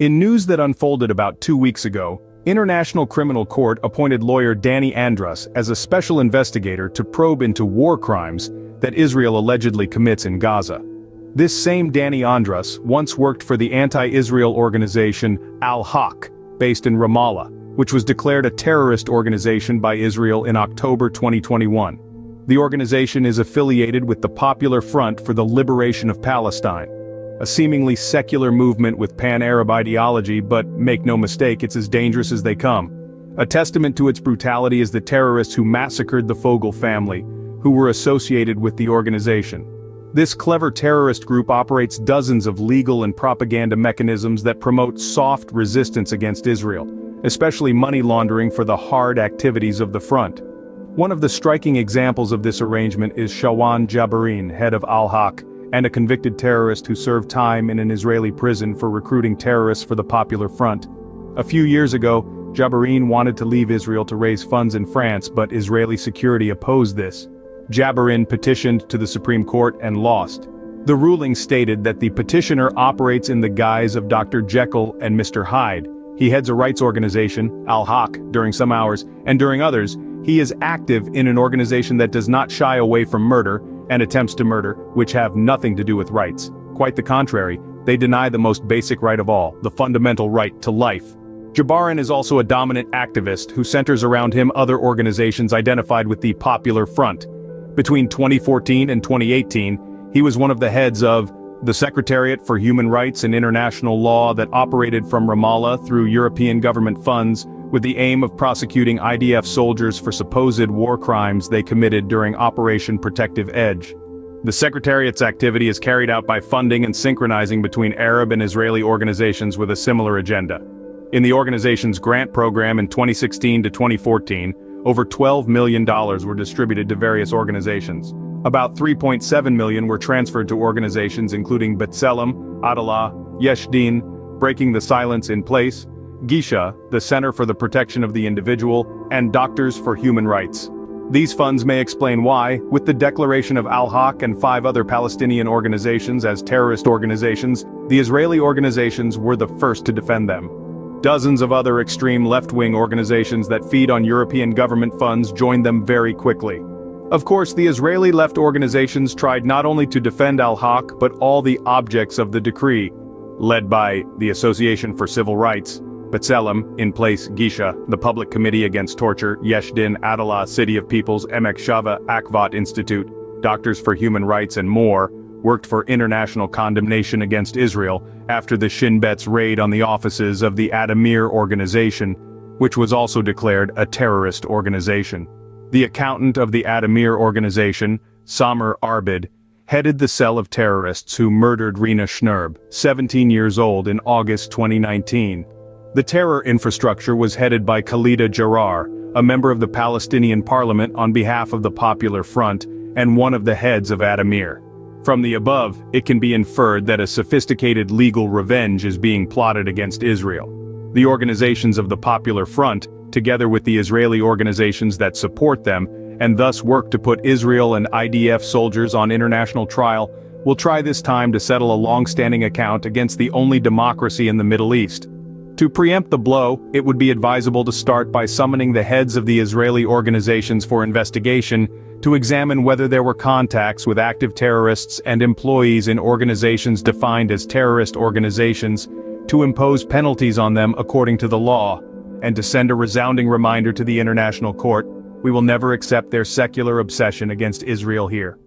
In news that unfolded about 2 weeks ago, International Criminal Court appointed lawyer Danny Andrus as a special investigator to probe into war crimes that Israel allegedly commits in Gaza. This same Danny Andrus once worked for the anti-Israel organization Al-Haq, based in Ramallah, which was declared a terrorist organization by Israel in October 2021. The organization is affiliated with the Popular Front for the Liberation of Palestine, a seemingly secular movement with pan-Arab ideology, but make no mistake, it's as dangerous as they come. A testament to its brutality is the terrorists who massacred the Fogel family, who were associated with the organization. This clever terrorist group operates dozens of legal and propaganda mechanisms that promote soft resistance against Israel, especially money laundering for the hard activities of the front. One of the striking examples of this arrangement is Shawan Jabarin, head of Al-Haq, and a convicted terrorist who served time in an Israeli prison for recruiting terrorists for the Popular Front. A few years ago, Jabarin wanted to leave Israel to raise funds in France, but Israeli security opposed this. Jabarin petitioned to the Supreme Court and lost. The ruling stated that the petitioner operates in the guise of Dr. Jekyll and Mr. Hyde. He heads a rights organization, Al-Haq, during some hours, and during others, he is active in an organization that does not shy away from murder and attempts to murder, which have nothing to do with rights. Quite the contrary, they deny the most basic right of all, the fundamental right to life. Jabarin is also a dominant activist who centers around him other organizations identified with the Popular Front. Between 2014 and 2018, he was one of the heads of the Secretariat for Human Rights and International Law that operated from Ramallah through European government funds with the aim of prosecuting IDF soldiers for supposed war crimes they committed during Operation Protective Edge. The Secretariat's activity is carried out by funding and synchronizing between Arab and Israeli organizations with a similar agenda. In the organization's grant program in 2016 to 2014, over $12 million were distributed to various organizations. About $3.7 million were transferred to organizations including B'Tselem, Adalah, Yesh Din, Breaking the Silence in Place, Gisha, the Center for the Protection of the Individual, and Doctors for Human Rights. These funds may explain why, with the declaration of Al-Haq and 5 other Palestinian organizations as terrorist organizations, the Israeli organizations were the first to defend them. Dozens of other extreme left-wing organizations that feed on European government funds joined them very quickly. Of course, the Israeli left organizations tried not only to defend Al-Haq but all the objects of the decree, led by the Association for Civil Rights, B'Tselem, in place Gisha, the Public Committee Against Torture, Yesh Din, Adalah, City of Peoples, Emek Shava, Akvat Institute, Doctors for Human Rights and more, worked for international condemnation against Israel after the Shin Bet's raid on the offices of the Adamir organization, which was also declared a terrorist organization. The accountant of the Adamir organization, Samer Arbid, headed the cell of terrorists who murdered Rina Schnurb, 17 years old, in August 2019. The terror infrastructure was headed by Khalida Jarrar, a member of the Palestinian parliament on behalf of the Popular Front and one of the heads of Adamir. From the above, it can be inferred that a sophisticated legal revenge is being plotted against Israel. The organizations of the Popular Front, together with the Israeli organizations that support them, and thus work to put Israel and IDF soldiers on international trial, will try this time to settle a long-standing account against the only democracy in the Middle East. To preempt the blow, it would be advisable to start by summoning the heads of the Israeli organizations for investigation to examine whether there were contacts with active terrorists and employees in organizations defined as terrorist organizations, to impose penalties on them according to the law, and to send a resounding reminder to the International Court: we will never accept their secular obsession against Israel here.